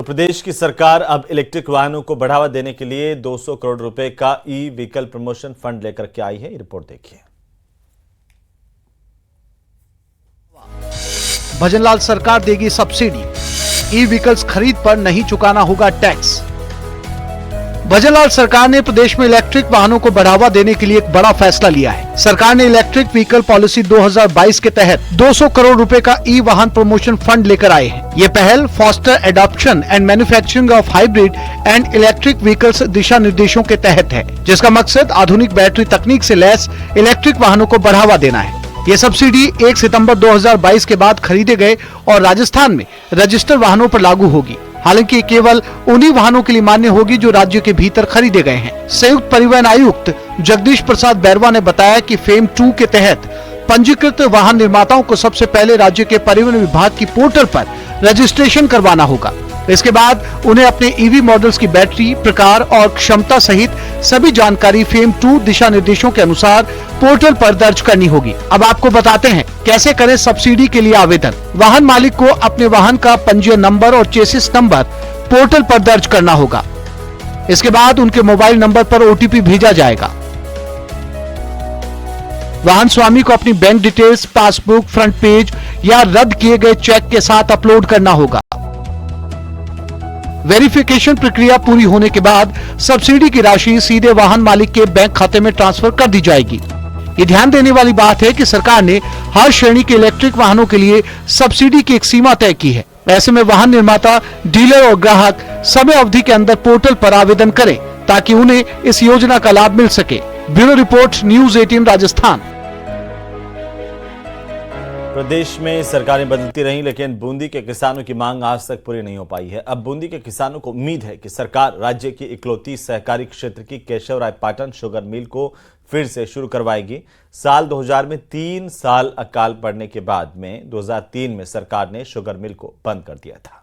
प्रदेश की सरकार अब इलेक्ट्रिक वाहनों को बढ़ावा देने के लिए 200 करोड़ रुपए का ई व्हीकल प्रमोशन फंड लेकर के आई है। रिपोर्ट देखिए। भजनलाल सरकार देगी सब्सिडी, ई व्हीकल्स खरीद पर नहीं चुकाना होगा टैक्स। भजनलाल सरकार ने प्रदेश में इलेक्ट्रिक वाहनों को बढ़ावा देने के लिए एक बड़ा फैसला लिया है। सरकार ने इलेक्ट्रिक व्हीकल पॉलिसी 2022 के तहत 200 करोड़ रुपए का ई वाहन प्रमोशन फंड लेकर आए हैं। ये पहल foster adoption and manufacturing of hybrid and electric vehicles दिशा निर्देशों के तहत है, जिसका मकसद आधुनिक बैटरी तकनीक से लैस इलेक्ट्रिक वाहनों को बढ़ावा देना है। ये सब्सिडी 1 सितंबर 2022 के बाद खरीदे गए और राजस्थान में रजिस्टर्ड वाहनों पर लागू होगी। हालांकि केवल उन्हीं वाहनों के लिए मान्य होगी जो राज्य के भीतर खरीदे गए हैं। संयुक्त परिवहन आयुक्त जगदीश प्रसाद बैरवा ने बताया कि फेम 2 के तहत पंजीकृत वाहन निर्माताओं को सबसे पहले राज्य के परिवहन विभाग की पोर्टल पर रजिस्ट्रेशन करवाना होगा। इसके बाद उन्हें अपने ईवी मॉडल्स की बैटरी प्रकार और क्षमता सहित सभी जानकारी फेम 2 दिशा निर्देशों के अनुसार पोर्टल पर दर्ज करनी होगी। अब आपको बताते हैं कैसे करें सब्सिडी के लिए आवेदन। वाहन मालिक को अपने वाहन का पंजीयन नंबर और चेसिस नंबर पोर्टल पर दर्ज करना होगा। इसके बाद उनके मोबाइल नंबर पर ओटीपी भेजा जाएगा। वाहन स्वामी को अपनी bank details, passbook, front page या रद्द किए गए चेक के साथ अपलोड करना होगा। वेरिफिकेशन प्रक्रिया पूरी होने के बाद सब्सिडी की राशि सीधे वाहन मालिक के बैंक खाते में ट्रांसफर कर दी जाएगी। ये ध्यान देने वाली बात है कि सरकार ने हर श्रेणी के इलेक्ट्रिक वाहनों के लिए सब्सिडी की एक सीमा तय की है। ऐसे में वाहन निर्माता, डीलर और ग्राहक समय अवधि के अंदर पोर्टल पर आवेदन करें ताकि उन्हें इस योजना का लाभ मिल सके। Bureau report, news 18 Rajasthan. प्रदेश में सरकारें बदलती रहीं, लेकिन बूंदी के किसानों की मांग आज तक पूरी नहीं हो पाई है। अब बूंदी के किसानों को उम्मीद है कि सरकार राज्य की इकलौती सहकारी क्षेत्र की केशवराय पाटन शुगर मिल को फिर से शुरू करवाएगी। साल 2000 में 3 साल अकाल पड़ने के बाद में 2003 में सरकार ने शुगर मिल को बंद कर दिया था।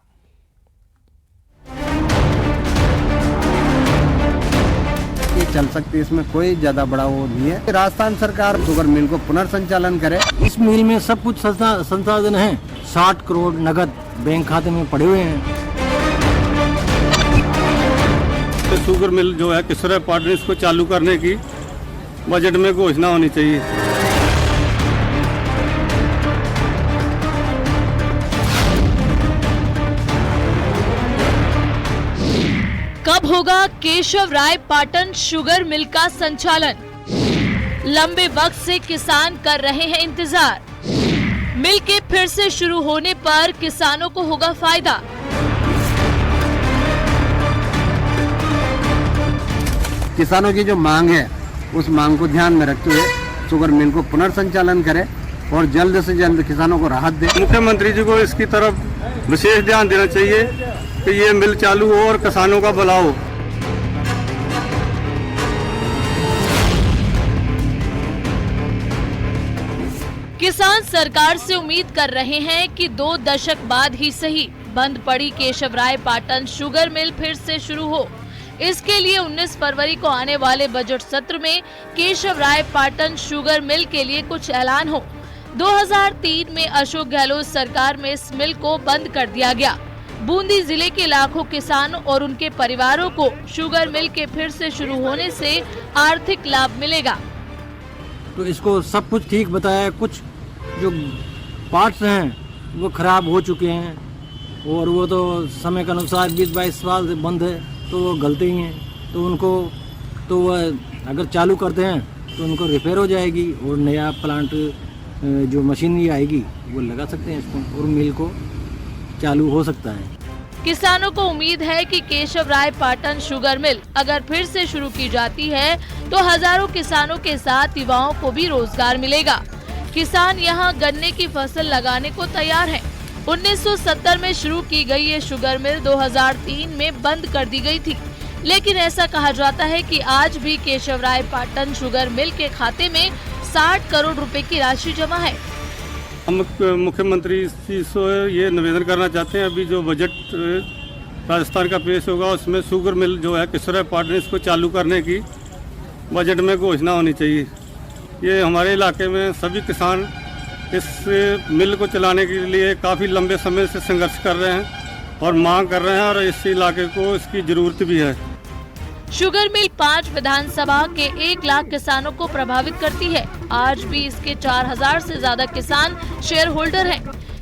चल सकती है, इसमें कोई ज्यादा बड़ा वो नहीं है। राजस्थान सरकार शुगर मिल को पुनर्संचालन करे। इस मिल में सब कुछ संसाधन है। 60 करोड़ नगद बैंक खाते में पड़े हुए हैं। तो शुगर मिल जो है केशवराय पाटन, इसको चालू करने की बजट में घोषणा होनी चाहिए। कब होगा केशवराय पाटन शुगर मिल का संचालन? लंबे वक्त से किसान कर रहे हैं इंतजार। मिल के फिर से शुरू होने पर किसानों को होगा फायदा। किसानों की जो मांग है उस मांग को ध्यान में रखते हुए शुगर मिल को पुनर्संचालन करे और जल्द से जल्द किसानों को राहत दे। मुख्यमंत्री जी को इसकी तरफ विशेष ध्यान देना चाहिए कि ये मिल चालू हो और किसानों का भला हो। किसान सरकार से उम्मीद कर रहे हैं कि 2 दशक बाद ही सही बंद पड़ी केशवराय पाटन शुगर मिल फिर से शुरू हो। इसके लिए 19 फरवरी को आने वाले बजट सत्र में केशवराय पाटन शुगर मिल के लिए कुछ ऐलान हो। 2003 में अशोक गहलोत सरकार में इस मिल को बंद कर दिया गया। बूंदी जिले के लाखों किसान और उनके परिवारों को शुगर मिल के फिर से शुरू होने से आर्थिक लाभ मिलेगा। तो इसको सब कुछ ठीक बताया, कुछ जो पार्ट्स हैं वो खराब हो चुके हैं और वो तो समय के अनुसार 20-22 साल से बंद है, तो वो गलते ही हैं। तो उनको तो वह अगर चालू करते हैं तो उनको रिपेयर हो जाएगी और नया प्लांट जो मशीनरी आएगी वो लगा सकते हैं इसको और मिल को चालू हो सकता है। किसानों को उम्मीद है कि केशवराय पाटन शुगर मिल अगर फिर से शुरू की जाती है तो हजारों किसानों के साथ युवाओं को भी रोजगार मिलेगा। किसान यहां गन्ने की फसल लगाने को तैयार हैं। 1970 में शुरू की गई ये शुगर मिल 2003 में बंद कर दी गई थी, लेकिन ऐसा कहा जाता है कि आज भी केशवराय पाटन शुगर मिल के खाते में 60 करोड़ रुपए की राशि जमा है। हम मुख्यमंत्री जी से ये निवेदन करना चाहते हैं, अभी जो बजट राजस्थान का पेश होगा उसमें शुगर मिल जो है केशवराय पाटन, इसको चालू करने की बजट में घोषणा होनी चाहिए। ये हमारे इलाके में सभी किसान इस मिल को चलाने के लिए काफ़ी लंबे समय से संघर्ष कर रहे हैं और मांग कर रहे हैं और इस इलाके को इसकी जरूरत भी है। शुगर मिल 5 विधानसभा के 1 लाख किसानों को प्रभावित करती है। आज भी इसके 4000 से ज्यादा किसान शेयर होल्डर हैं।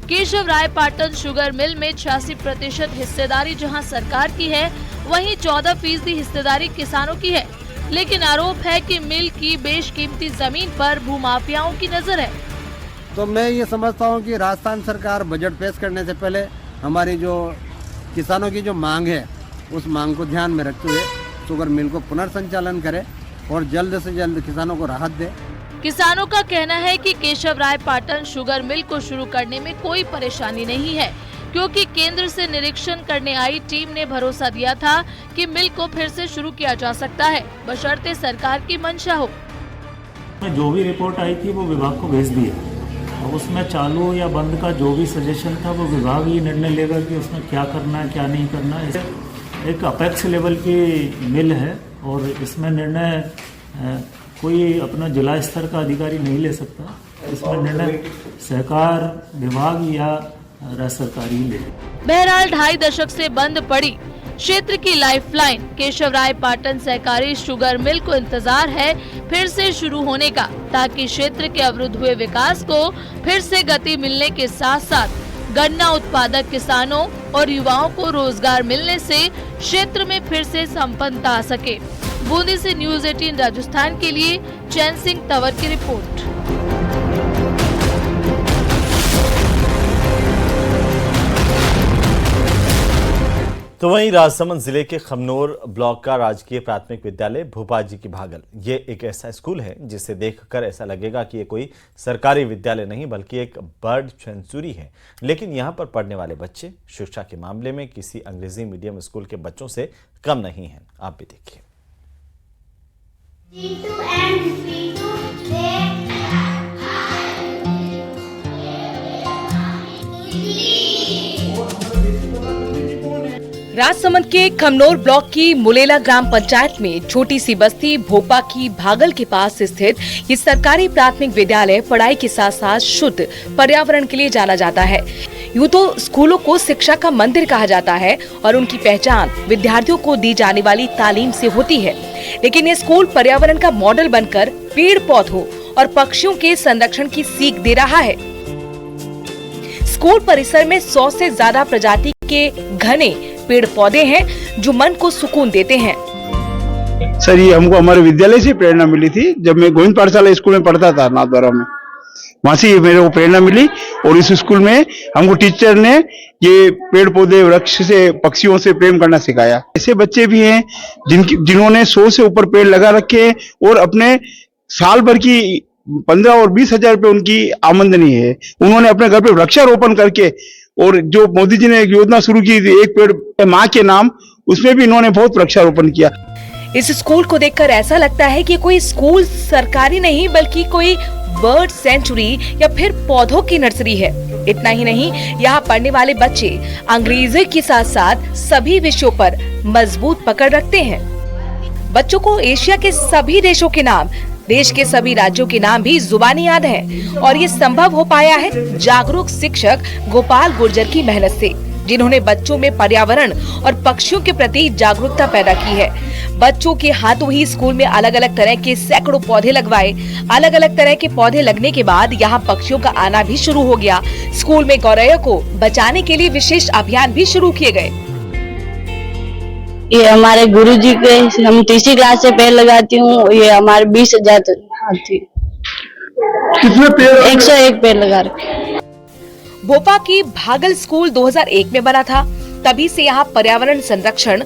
केशव राय पाटन शुगर मिल में 86% हिस्सेदारी जहां सरकार की है, वहीं 14% हिस्सेदारी किसानों की है। लेकिन आरोप है कि मिल की बेशकीमती जमीन पर भूमाफियाओं की नजर है। तो मैं ये समझता हूँ कि राजस्थान सरकार बजट पेश करने से पहले हमारी जो किसानों की जो मांग है उस मांग को ध्यान में रखते हुए शुगर मिल को पुनर्संचालन करे और जल्द से जल्द किसानों को राहत दे। किसानों का कहना है कि केशव राय पाटन शुगर मिल को शुरू करने में कोई परेशानी नहीं है, क्योंकि केंद्र से निरीक्षण करने आई टीम ने भरोसा दिया था कि मिल को फिर से शुरू किया जा सकता है, बशर्ते सरकार की मंशा हो। जो भी रिपोर्ट आई थी वो विभाग को भेज दिया और उसमें चालू या बंद का जो भी सजेशन था वो विभाग ही निर्णय लेगा कि उसमें क्या करना है क्या नहीं करना है। एक अपेक्स लेवल की मिल है और इसमें निर्णय कोई अपना जिला स्तर का अधिकारी नहीं ले सकता। इसमें निर्णय सहकार विभाग या राज्य सरकार ही ले। बहरहाल 2.5 दशक से बंद पड़ी क्षेत्र की लाइफलाइन केशव राय पाटन सहकारी शुगर मिल को इंतजार है फिर से शुरू होने का, ताकि क्षेत्र के अवरुद्ध हुए विकास को फिर से गति मिलने के साथ साथ गन्ना उत्पादक किसानों और युवाओं को रोजगार मिलने से क्षेत्र में फिर से संपन्नता आ सके। बूंदी से न्यूज़ 18 राजस्थान के लिए चैन सिंह तंवर की रिपोर्ट। तो वहीं राजसमंद जिले के खमनोर ब्लॉक का राजकीय प्राथमिक विद्यालय भोपाजी की भागल, ये एक ऐसा स्कूल है जिसे देखकर ऐसा लगेगा कि ये कोई सरकारी विद्यालय नहीं बल्कि एक बर्ड सेंचुरी है। लेकिन यहाँ पर पढ़ने वाले बच्चे शिक्षा के मामले में किसी अंग्रेजी मीडियम स्कूल के बच्चों से कम नहीं हैं। आप भी देखिए। राजसमंद के खमनोर ब्लॉक की मुलेला ग्राम पंचायत में छोटी सी बस्ती भोपा की भागल के पास स्थित ये सरकारी प्राथमिक विद्यालय पढ़ाई के साथ साथ शुद्ध पर्यावरण के लिए जाना जाता है। यूँ तो स्कूलों को शिक्षा का मंदिर कहा जाता है और उनकी पहचान विद्यार्थियों को दी जाने वाली तालीम से होती है, लेकिन ये स्कूल पर्यावरण का मॉडल बनकर पेड़ पौधों और पक्षियों के संरक्षण की सीख दे रहा है। स्कूल परिसर में 100 से ज्यादा प्रजाति के घने पेड़ पौधे हैं जो मन को सुकून देते हैं। सर, ये हमको हमारे विद्यालय से प्रेरणा मिली थी। जब मैं गोविंद पाठशाला स्कूल में पढ़ता था नाथद्वारा में, वहां से मेरे को प्रेरणा मिली और इस स्कूल में हमको टीचर ने ये पेड़ पौधे वृक्ष से पक्षियों से प्रेम करना सिखाया। ऐसे बच्चे भी हैं जिन्होंने 100 से ऊपर पेड़ लगा रखे हैं और अपने साल भर की 15 और 20 हजार रुपये उनकी आमदनी है। उन्होंने अपने घर पे वृक्षारोपण करके, और जो मोदी जी ने एक योजना शुरू की थी एक पेड़ माँ के नाम, उसमें भी इन्होंने बहुत वृक्षारोपण किया। इस स्कूल को देखकर ऐसा लगता है कि कोई स्कूल सरकारी नहीं बल्कि कोई बर्ड सेंचुरी या फिर पौधों की नर्सरी है। इतना ही नहीं, यहाँ पढ़ने वाले बच्चे अंग्रेजी के साथ साथ सभी विषयों पर मजबूत पकड़ रखते हैं। बच्चों को एशिया के सभी देशों के नाम, देश के सभी राज्यों के नाम भी जुबानी याद हैं और ये संभव हो पाया है जागरूक शिक्षक गोपाल गुर्जर की मेहनत से, जिन्होंने बच्चों में पर्यावरण और पक्षियों के प्रति जागरूकता पैदा की है। बच्चों के हाथों ही स्कूल में अलग अलग तरह के सैकड़ों पौधे लगवाए। अलग अलग तरह के पौधे लगने के बाद यहाँ पक्षियों का आना भी शुरू हो गया। स्कूल में गौरैया को बचाने के लिए विशेष अभियान भी शुरू किए गए। ये हमारे गुरुजी के, हम तीसरी क्लास से पेड़ लगाती हूँ। ये हमारे 20,000 हाथी, कितने पेड़? 101 पेड़ लगा रखे। भोपा की भागल स्कूल 2001 में बना था, तभी से यहाँ पर्यावरण संरक्षण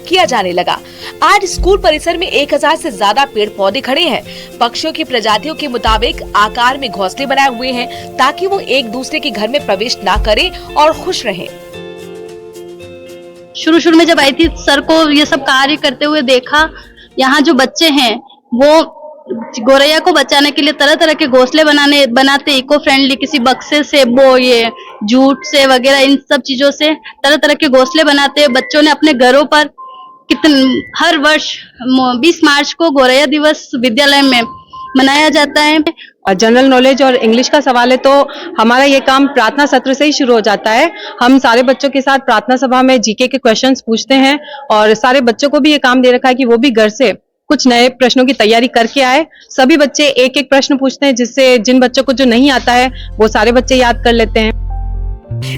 किया जाने लगा। आज स्कूल परिसर में 1000 से ज्यादा पेड़ पौधे खड़े हैं। पक्षियों की प्रजातियों के मुताबिक आकार में घोंसले बनाए हुए हैं ताकि वो एक दूसरे के घर में प्रवेश ना करें और खुश रहें। शुरू में जब आई थी सर को ये सब कार्य करते हुए देखा, यहाँ जो बच्चे हैं वो गौरैया को बचाने के लिए तरह तरह के घोंसले बनाते इको फ्रेंडली, किसी बक्से से, वो ये जूट से वगैरह, इन सब चीजों से तरह तरह के घोंसले बनाते। बच्चों ने अपने घरों पर हर वर्ष 20 मार्च को गौरैया दिवस विद्यालय में मनाया जाता है जनरल नॉलेज और इंग्लिश का सवाल है तो हमारा ये काम प्रार्थना सत्र से ही शुरू हो जाता है। हम सारे बच्चों के साथ प्रार्थना सभा में जीके के क्वेश्चंस पूछते हैं और सारे बच्चों को भी ये काम दे रखा है कि वो भी घर से कुछ नए प्रश्नों की तैयारी करके आए। सभी बच्चे एक एक प्रश्न पूछते हैं जिससे जिन बच्चों को जो नहीं आता है वो सारे बच्चे याद कर लेते हैं।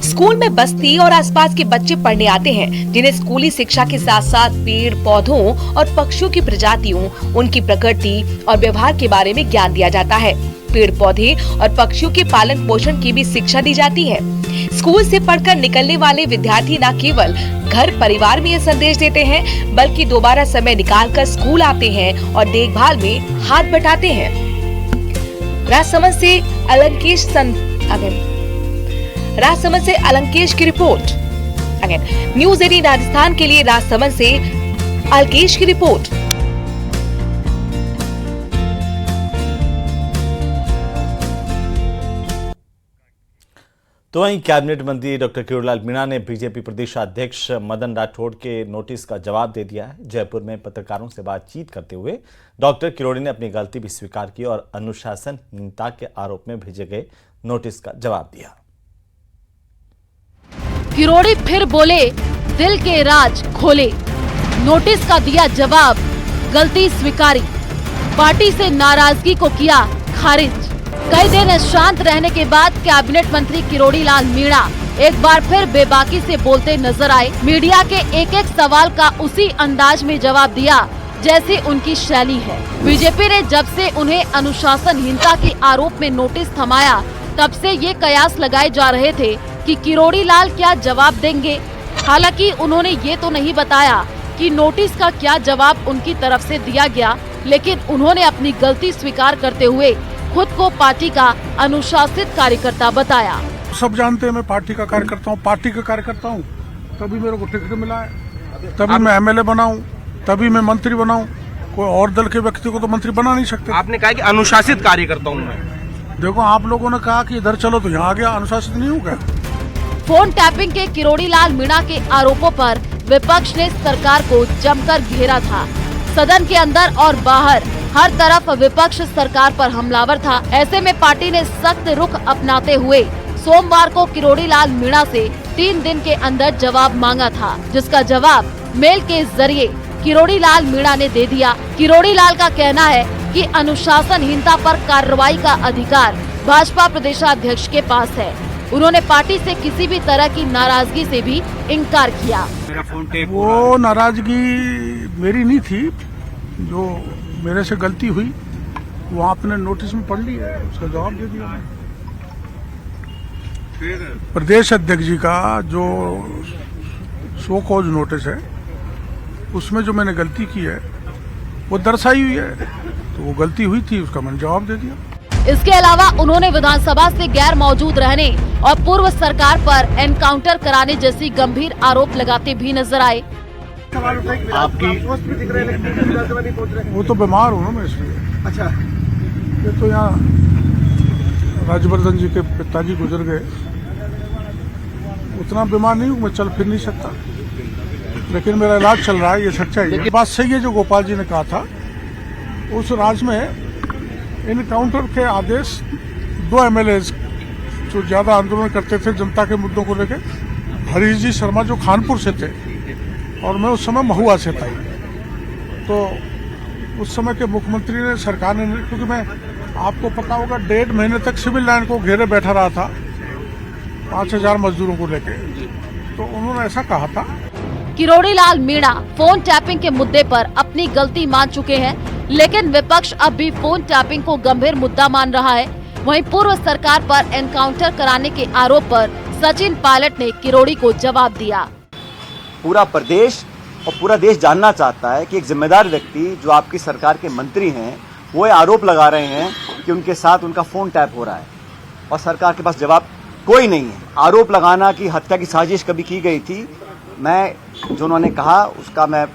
स्कूल में बस्ती और आसपास के बच्चे पढ़ने आते हैं जिन्हें स्कूली शिक्षा के साथ साथ पेड़ पौधों और पक्षियों की प्रजातियों, उनकी प्रकृति और व्यवहार के बारे में ज्ञान दिया जाता है। पेड़ पौधे और पक्षियों के पालन पोषण की भी शिक्षा दी जाती है। स्कूल से पढ़कर निकलने वाले विद्यार्थी न केवल घर परिवार में ये संदेश देते हैं बल्कि दोबारा समय निकालकर स्कूल आते हैं और देखभाल में हाथ बटाते हैं। राजसमंद से अलंकेश की रिपोर्ट। न्यूज़ 18 राजस्थान के लिए राजसमंद से अलकेश की रिपोर्ट। तो वहीं कैबिनेट मंत्री डॉक्टर किरोड़ीलाल मीणा ने बीजेपी प्रदेशाध्यक्ष मदन राठौड़ के नोटिस का जवाब दे दिया है। जयपुर में पत्रकारों से बातचीत करते हुए डॉक्टर किरोड़ी ने अपनी गलती भी स्वीकार की और अनुशासनहीनता के आरोप में भेजे गए नोटिस का जवाब दिया। किरोड़ी फिर बोले, दिल के राज खोले, नोटिस का दिया जवाब, गलती स्वीकारी, पार्टी से नाराजगी को किया खारिज। कई दिन शांत रहने के बाद कैबिनेट मंत्री किरोड़ीलाल मीणा एक बार फिर बेबाकी से बोलते नजर आए। मीडिया के एक एक सवाल का उसी अंदाज में जवाब दिया जैसी उनकी शैली है। बीजेपी ने जब से उन्हें अनुशासनहीनता के आरोप में नोटिस थमाया तब से ये कयास लगाए जा रहे थे कि किरोड़ीलाल क्या जवाब देंगे। हालांकि उन्होंने ये तो नहीं बताया कि नोटिस का क्या जवाब उनकी तरफ से दिया गया, लेकिन उन्होंने अपनी गलती स्वीकार करते हुए खुद को पार्टी का अनुशासित कार्यकर्ता बताया। सब जानते हैं मैं पार्टी का कार्यकर्ता हूँ, पार्टी का कार्यकर्ता हूँ, तभी मेरे को टिकट मिला है, तभी मैं एमएलए बनाऊं, तभी मैं मंत्री बनाऊं। कोई और दल के व्यक्ति को तो मंत्री बना नहीं सकते। आपने कहा कि अनुशासित कार्यकर्ता हूँ मैं। देखो आप लोगों ने कहा कि इधर चलो तो यहाँ आ गया, अनुशासित नहीं हो गया। फोन टैपिंग के किरोड़ीलाल मीणा के आरोपों पर विपक्ष ने सरकार को जमकर घेरा था। सदन के अंदर और बाहर हर तरफ विपक्ष सरकार पर हमलावर था। ऐसे में पार्टी ने सख्त रुख अपनाते हुए सोमवार को किरोड़ीलाल मीणा से 3 दिन के अंदर जवाब मांगा था, जिसका जवाब मेल के जरिए किरोड़ीलाल मीणा ने दे दिया। किरोड़ीलाल का कहना है कि अनुशासनहीनता पर कार्रवाई का अधिकार भाजपा प्रदेशाध्यक्ष के पास है। उन्होंने पार्टी से किसी भी तरह की नाराजगी से भी इनकार किया। वो नाराजगी मेरी नहीं थी, जो मेरे से गलती हुई वो आपने नोटिस में पढ़ ली है, उसका जवाब दे दिया। प्रदेश अध्यक्ष जी का जो शो कॉज नोटिस है उसमें जो मैंने गलती की है वो दर्शाई हुई है, तो वो गलती हुई थी, उसका मैंने जवाब दे दिया। इसके अलावा उन्होंने विधानसभा से गैर मौजूद रहने और पूर्व सरकार पर एनकाउंटर कराने जैसी गंभीर आरोप लगाते भी नजर आए। आपकी वो तो बीमार हूँ ना मैं, इसलिए। अच्छा, ये तो यहाँ राजवर्धन जी के पिताजी गुजर गए, उतना बीमार नहीं हूँ मैं, चल फिर नहीं सकता, लेकिन मेरा इलाज चल रहा है, ये सच्चाई है। बात सही है जो गोपाल जी ने कहा था। उस राज्य में इनकाउंटर के आदेश 2 एमएलए जो ज्यादा आंदोलन करते थे जनता के मुद्दों को लेकर, हरीश जी शर्मा जो खानपुर से थे और मैं उस समय महुआ से था, तो उस समय के मुख्यमंत्री ने, सरकार ने, क्योंकि मैं आपको पता होगा 1.5 महीने तक सिविल लाइन को घेरे बैठा रहा था 5000 मजदूरों को लेकर, तो उन्होंने ऐसा कहा था। किरोड़ीलाल मीणा फोन टैपिंग के मुद्दे पर अपनी गलती मान चुके हैं, लेकिन विपक्ष अब भी फोन टैपिंग को गंभीर मुद्दा मान रहा है। वहीं पूर्व सरकार पर एनकाउंटर कराने के आरोप पर सचिन पायलट ने किरोड़ी को जवाब दिया। पूरा प्रदेश और पूरा देश जानना चाहता है कि एक जिम्मेदार व्यक्ति जो आपकी सरकार के मंत्री हैं वो ये आरोप लगा रहे हैं कि उनके साथ उनका फोन टैप हो रहा है और सरकार के पास जवाब कोई नहीं है। आरोप लगाना कि हत्या की साजिश कभी की गई थी, मैं जो उन्होंने कहा उसका मैं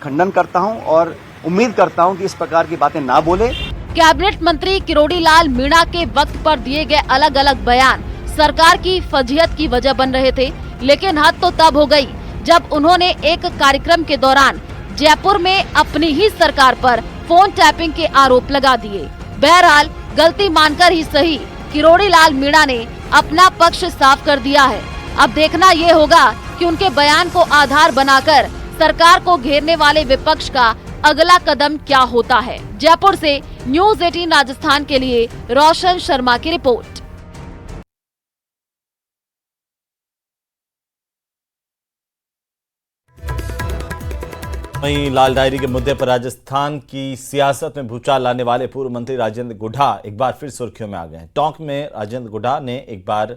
खंडन करता हूं और उम्मीद करता हूं कि इस प्रकार की बातें ना बोले। कैबिनेट मंत्री किरोड़ीलाल मीणा के वक्त पर दिए गए अलग अलग बयान सरकार की फजीहत की वजह बन रहे थे, लेकिन हद तो तब हो गई जब उन्होंने एक कार्यक्रम के दौरान जयपुर में अपनी ही सरकार पर फोन टैपिंग के आरोप लगा दिए। बहरहाल गलती मानकर ही सही किरोड़ी लाल मीणा ने अपना पक्ष साफ कर दिया है। अब देखना ये होगा कि उनके बयान को आधार बनाकर सरकार को घेरने वाले विपक्ष का अगला कदम क्या होता है। जयपुर से न्यूज़ 18 राजस्थान के लिए रोशन शर्मा की रिपोर्ट। वहीं लाल डायरी के मुद्दे पर राजस्थान की सियासत में भूचाल लाने वाले पूर्व मंत्री राजेंद्र गुढ़ा एक बार फिर सुर्खियों में आ गए हैं। टोंक में राजेंद्र गुढ़ा ने एक बार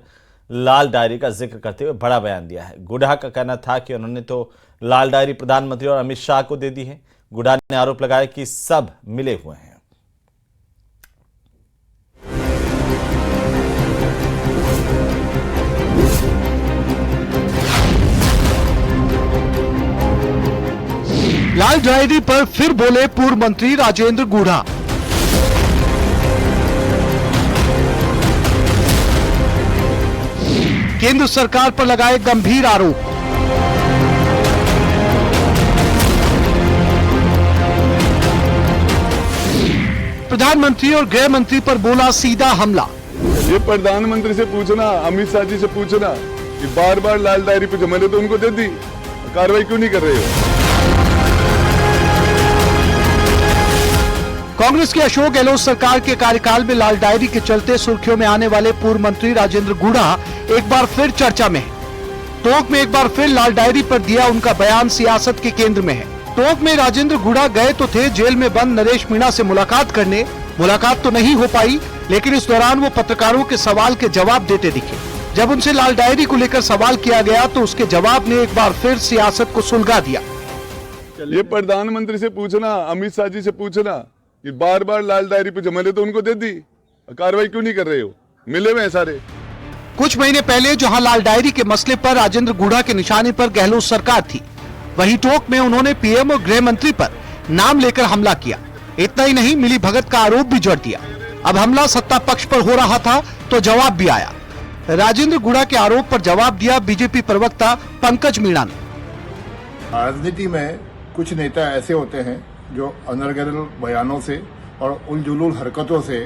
लाल डायरी का जिक्र करते हुए बड़ा बयान दिया है। गुढ़ा का कहना था कि उन्होंने तो लाल डायरी प्रधानमंत्री और अमित शाह को दे दी है। गुढ़ा ने आरोप लगाया कि सब मिले हुए हैं। लाल डायरी पर फिर बोले पूर्व मंत्री राजेंद्र गुढ़ा। केंद्र सरकार पर लगाए गंभीर आरोप। प्रधानमंत्री और गृह मंत्री पर बोला सीधा हमला। ये प्रधानमंत्री से पूछना, अमित शाह जी से पूछना कि बार बार लाल डायरी पे जमा ले तो उनको दे दी, कार्रवाई क्यों नहीं कर रहे हो? कांग्रेस की अशोक गहलोत सरकार के कार्यकाल में लाल डायरी के चलते सुर्खियों में आने वाले पूर्व मंत्री राजेंद्र गुढ़ा एक बार फिर चर्चा में है। टोंक में एक बार फिर लाल डायरी पर दिया उनका बयान सियासत के केंद्र में है। टोंक में राजेंद्र गुढ़ा गए तो थे जेल में बंद नरेश मीणा से मुलाकात करने। मुलाकात तो नहीं हो पाई, लेकिन इस दौरान वो पत्रकारों के सवाल के जवाब देते दिखे। जब उनसे लाल डायरी को लेकर सवाल किया गया तो उसके जवाब ने एक बार फिर सियासत को सुलगा दिया। ये प्रधानमंत्री से पूछना, अमित शाह जी से पूछना कि बार बार लाल डायरी पे जमा ले तो उनको दे दी, कार्रवाई क्यों नहीं कर रहे हो? मिले हुए हैं सारे। कुछ महीने पहले जहां लाल डायरी के मसले पर राजेंद्र गुढ़ा के निशाने पर गहलोत सरकार थी, वहीं टोंक में उन्होंने पीएम और गृह मंत्री पर नाम लेकर हमला किया। इतना ही नहीं, मिली भगत का आरोप भी जड़ दिया। अब हमला सत्ता पक्ष पर हो रहा था तो जवाब भी आया। राजेंद्र गुढ़ा के आरोप पर जवाब दिया बीजेपी प्रवक्ता पंकज मीणा ने। राजनीति में कुछ नेता ऐसे होते हैं जो अनर्गल बयानों से और उलझुल हरकतों से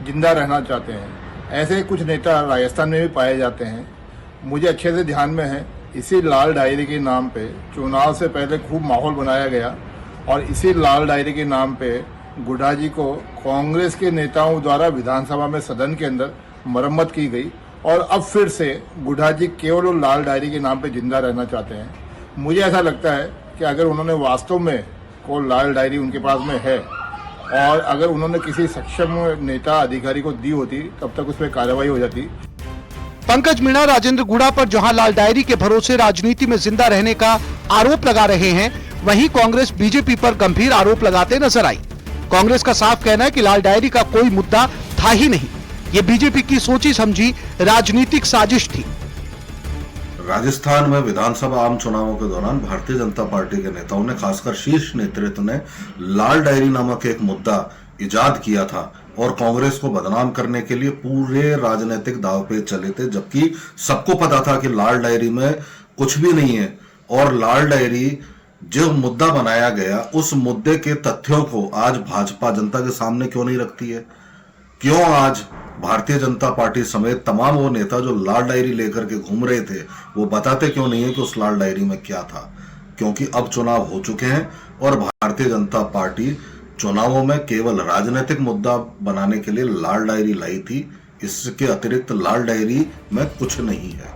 जिंदा रहना चाहते हैं। ऐसे कुछ नेता राजस्थान में भी पाए जाते हैं। मुझे अच्छे से ध्यान में है, इसी लाल डायरी के नाम पे चुनाव से पहले खूब माहौल बनाया गया और इसी लाल डायरी के नाम पे गुढ़ा जी को कांग्रेस के नेताओं द्वारा विधानसभा में सदन के अंदर मरम्मत की गई और अब फिर से गुढ़ा जी केवल लाल डायरी के नाम पे जिंदा रहना चाहते हैं। मुझे ऐसा लगता है कि अगर उन्होंने वास्तव में को लाल डायरी उनके पास में है और अगर उन्होंने किसी सक्षम नेता अधिकारी को दी होती तब तक उस पर कार्रवाई हो जाती। पंकज मीणा राजेंद्र गुढ़ा पर जहां लाल डायरी के भरोसे राजनीति में जिंदा रहने का आरोप लगा रहे हैं, वहीं कांग्रेस बीजेपी पर गंभीर आरोप लगाते नजर आई। कांग्रेस का साफ कहना है कि लाल डायरी का कोई मुद्दा था ही नहीं, ये बीजेपी की सोची समझी राजनीतिक साजिश थी। राजस्थान में विधानसभा आम चुनावों के दौरान भारतीय जनता पार्टी के नेताओं ने, खासकर शीर्ष नेतृत्व ने लाल डायरी नामक एक मुद्दा इजाद किया था और कांग्रेस को बदनाम करने के लिए पूरे राजनीतिक दाव पे चले थे, जबकि सबको पता था कि लाल डायरी में कुछ भी नहीं है। और लाल डायरी जो मुद्दा बनाया गया, उस मुद्दे के तथ्यों को आज भाजपा जनता के सामने क्यों नहीं रखती है? क्यों आज भारतीय जनता पार्टी समेत तमाम वो नेता जो लाल डायरी लेकर के घूम रहे थे, वो बताते क्यों नहीं है कि उस लाल डायरी में क्या था? क्योंकि अब चुनाव हो चुके हैं और भारतीय जनता पार्टी चुनावों में केवल राजनीतिक मुद्दा बनाने के लिए लाल डायरी लाई थी। इसके अतिरिक्त लाल डायरी में कुछ नहीं है।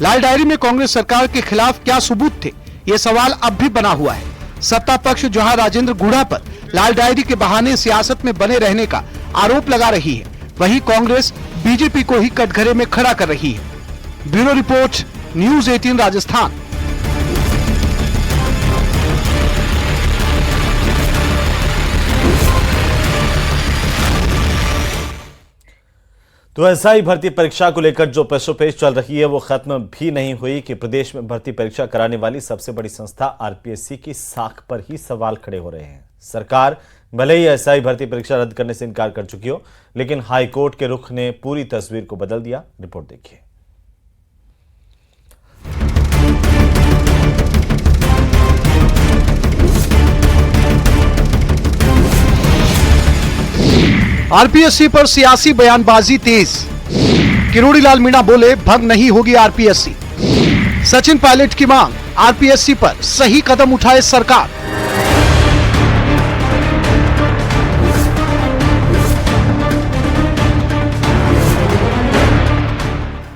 लाल डायरी में कांग्रेस सरकार के खिलाफ क्या सबूत थे, ये सवाल अब भी बना हुआ है। सत्ता पक्ष जहां राजेंद्र गुढ़ा पर लाल डायरी के बहाने सियासत में बने रहने का आरोप लगा रही है, वहीं कांग्रेस बीजेपी को ही कटघरे में खड़ा कर रही है। Bureau report, news 18 Rajasthan. तो एसआई भर्ती परीक्षा को लेकर जो पेशोपेश चल रही है वो खत्म भी नहीं हुई कि प्रदेश में भर्ती परीक्षा कराने वाली सबसे बड़ी संस्था आरपीएससी की साख पर ही सवाल खड़े हो रहे हैं। सरकार भले ही एसआई भर्ती परीक्षा रद्द करने से इनकार कर चुकी हो, लेकिन हाईकोर्ट के रुख ने पूरी तस्वीर को बदल दिया। रिपोर्ट देखिए। आरपीएससी पर सियासी बयानबाजी तेज। किरोड़ी लाल मीणा बोले भंग नहीं होगी आरपीएससी। सचिन पायलट की मांग, आरपीएससी पर सही कदम उठाए सरकार।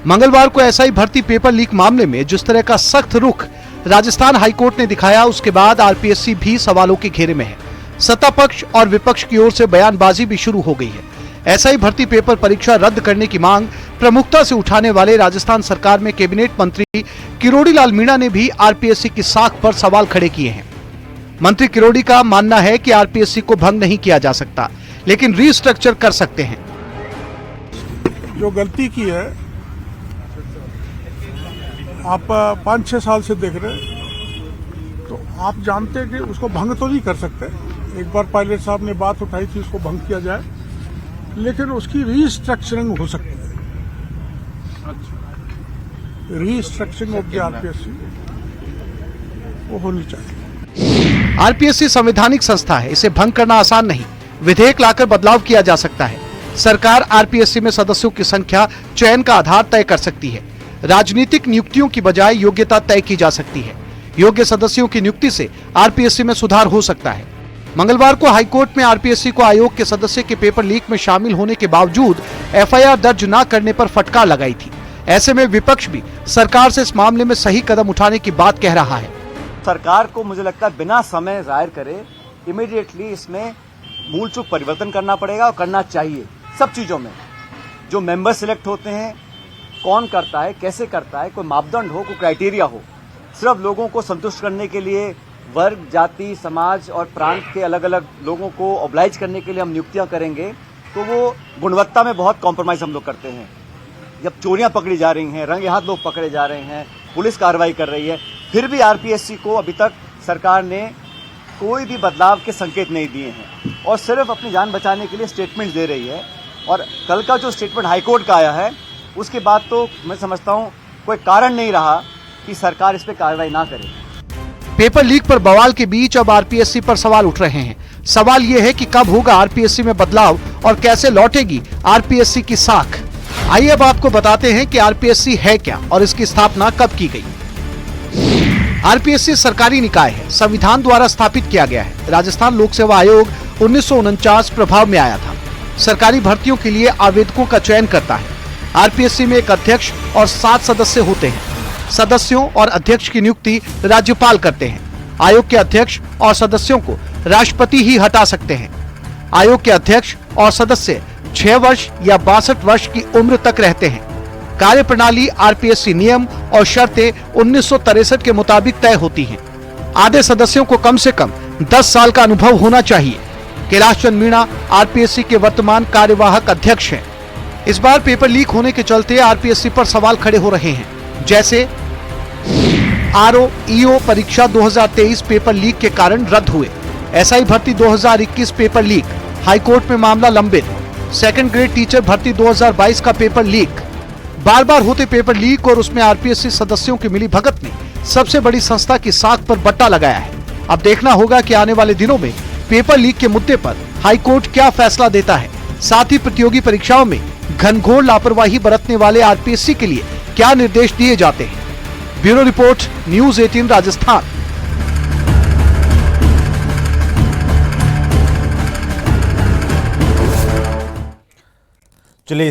मंगलवार को एसआई भर्ती पेपर लीक मामले में जिस तरह का सख्त रुख राजस्थान हाईकोर्ट ने दिखाया, उसके बाद आरपीएससी भी सवालों के घेरे में है। सत्ता पक्ष और विपक्ष की ओर से बयानबाजी भी शुरू हो गई है। एसआई भर्ती पेपर परीक्षा रद्द करने की मांग प्रमुखता से उठाने वाले राजस्थान सरकार में कैबिनेट मंत्री किरोड़ी लाल मीणा ने भी आरपीएससी की साख पर सवाल खड़े किए हैं। मंत्री किरोड़ी का मानना है कि आरपीएससी को भंग नहीं किया जा सकता, लेकिन रीस्ट्रक्चर कर सकते हैं। जो गलती की है, आप 5-6 साल से देख रहे हैं, तो आप जानते हैं कि उसको भंग तो नहीं कर सकते। एक बार पायलट साहब ने बात उठाई थी उसको भंग किया जाए, लेकिन उसकी रीस्ट्रक्चरिंग हो सकती है। रीस्ट्रक्चरिंग ऑफ द आरपीएससी वो होनी चाहिए। आरपीएससी संवैधानिक संस्था है, इसे भंग करना आसान नहीं। विधेयक लाकर बदलाव किया जा सकता है। सरकार आरपीएससी में सदस्यों की संख्या चयन का आधार तय कर सकती है। राजनीतिक नियुक्तियों की बजाय योग्यता तय की जा सकती है। योग्य सदस्यों की नियुक्ति से आरपीएससी में सुधार हो सकता है। मंगलवार को हाईकोर्ट में आरपीएससी को आयोग के सदस्य के पेपर लीक में शामिल होने के बावजूद एफआईआर दर्ज न करने पर फटकार लगाई थी। ऐसे में विपक्ष भी सरकार से इस मामले में सही कदम उठाने की बात कह रहा है। सरकार को मुझे लगता है बिना समय जाहिर करे इमीडिएटली इसमें मूल चूक परिवर्तन करना पड़ेगा और करना चाहिए। सब चीजों में जो मेंबर सिलेक्ट होते हैं, कौन करता है, कैसे करता है, कोई मापदंड हो, कोई क्राइटेरिया हो। सिर्फ लोगों को संतुष्ट करने के लिए वर्ग, जाति, समाज और प्रांत के अलग अलग लोगों को ऑब्लाइज करने के लिए हम नियुक्तियां करेंगे तो वो गुणवत्ता में बहुत कॉम्प्रोमाइज हम लोग करते हैं। जब चोरियां पकड़ी जा रही हैं, रंगे हाथ लोग पकड़े जा रहे हैं, पुलिस कार्रवाई कर रही है, फिर भी आरपीएससी को अभी तक सरकार ने कोई भी बदलाव के संकेत नहीं दिए हैं और सिर्फ अपनी जान बचाने के लिए स्टेटमेंट दे रही है। और कल का जो स्टेटमेंट हाईकोर्ट का आया है, उसके बाद तो मैं समझता हूं कोई कारण नहीं रहा कि सरकार इस पे कार्रवाई ना करे। पेपर लीक पर बवाल के बीच अब आरपीएससी पर सवाल उठ रहे हैं। सवाल यह है कि कब होगा आरपीएससी में बदलाव और कैसे लौटेगी आरपीएससी की साख। आइए अब आपको बताते हैं कि आरपीएससी है क्या और इसकी स्थापना कब की गई। आरपीएससी सरकारी निकाय है, संविधान द्वारा स्थापित किया गया है। राजस्थान लोक सेवा आयोग 1949 प्रभाव में आया था। सरकारी भर्तियों के लिए आवेदकों का चयन करता है। आरपीएससी में एक अध्यक्ष और 7 सदस्य होते हैं। सदस्यों और अध्यक्ष की नियुक्ति राज्यपाल करते हैं। आयोग के अध्यक्ष और सदस्यों को राष्ट्रपति ही हटा सकते हैं। आयोग के अध्यक्ष और सदस्य 6 वर्ष या 62 वर्ष की उम्र तक रहते हैं। कार्यप्रणाली, आरपीएससी नियम और शर्तें 1963 के मुताबिक तय होती हैं। आधे सदस्यों को कम से कम 10 साल का अनुभव होना चाहिए। कैलाश चंद मीणा आरपीएससी के वर्तमान कार्यवाहक अध्यक्ष हैं। इस बार पेपर लीक होने के चलते आरपीएससी पर सवाल खड़े हो रहे हैं, जैसे आरओ ईओ परीक्षा 2023 पेपर लीक के कारण रद्द हुए। एसआई भर्ती 2021 पेपर लीक, हाईकोर्ट में मामला लंबित। सेकंड ग्रेड टीचर भर्ती 2022 का पेपर लीक। बार बार होते पेपर लीक और उसमें आरपीएससी सदस्यों की मिली भगत ने सबसे बड़ी संस्था की साख पर बट्टा लगाया है। अब देखना होगा कि आने वाले दिनों में पेपर लीक के मुद्दे पर हाईकोर्ट क्या फैसला देता है। साथ ही प्रतियोगी परीक्षाओं में घनघोर लापरवाही बरतने वाले आरपीएससी के लिए क्या निर्देश दिए जाते हैं। Bureau report, news 18 Rajasthan. चलिए